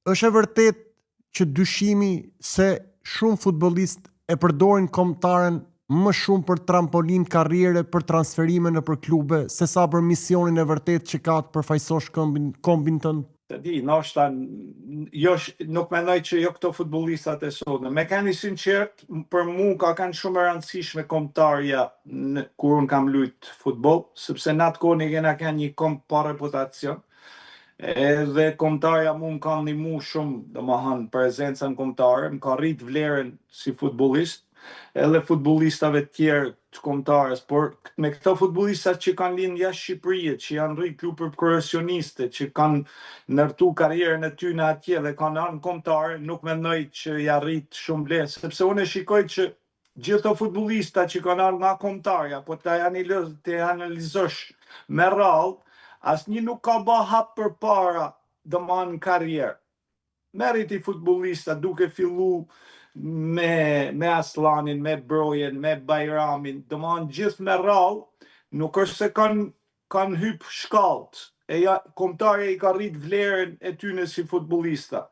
është e vërtet që dyshimi se shumë futbolist e përdorin kombëtaren më shumë për trampolin karriere, për transferime në për klube, se sa për misionin e vërtet që ka të përfaqësosh kombin tënd? Të di, ndoshta nuk mendoj që jo këto futbollistat e sotme. Me keni sinqert, për mu ka kanë shumë e rëndësishme kombëtarja kur unë kam luajt futboll, sepse në atë kohë ne kena kanë një komb pa reputacion. Edhe kombëtarja mu më ka ndihmu shumë, domethënë prezencën kombëtare, më ka rrit vlerën si futbollist, edhe futbollistave të tjerë të kombëtarës, por me këto futbollistat që kanë lind jashtë Shqipërisë, që janë rrit klube profesioniste, që kanë ndërtu karrierën e tyre atje dhe kanë ardhur kombëtare, nuk mendoj që ja rrit shumë vlerë, sepse unë shikoj që gjithë të futbollistat që kanë ardhur nga kombëtarja, po të analizosh me radhë, asnjë nuk ka bë hap përpara domethënë karrierë. Merrit i futbollista duke fillu me Aslanin, me Brojen, me Bajramin, domethënë gjithë me radhë, nuk është se kanë hyp shkallët. Kombëtarja i ka rrit vlerën e tyre si futbollista.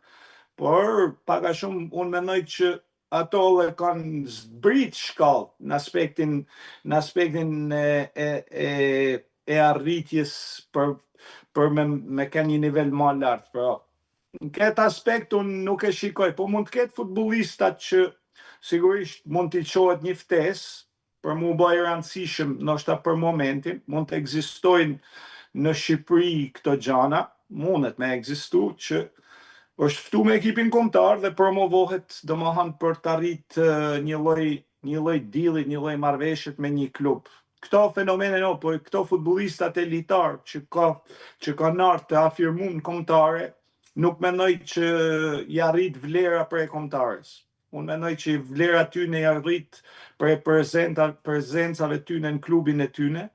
Por pak a shumë unë mendoj që ato dhe kanë zbrit shkallët në aspektin e arritjes për me kanë një nivel më lart, pra. Në këtë aspekt unë nuk e shikoj, po mund të ketë futbollistat që sigurisht mund t'i qohet një ftesë për mu bë i rëndësishëm, ndoshta për momentin, mund të ekzistojnë në Shqipëri këto gjana, mundet me ekzistu që është ftu me ekipin kombëtar dhe promovohet domethënë për të arritë një lloj deali, një lloj marrëveshje me një klub. Këto fenomene po këto futbollistat elitar që kanë ardhur të afirmuar kombëtare, nuk mendoj që ja rrit vlera për e kombëtarës. Unë mendoj që vlera tyne ja rrit për prezencave tyne në klubin e tyne,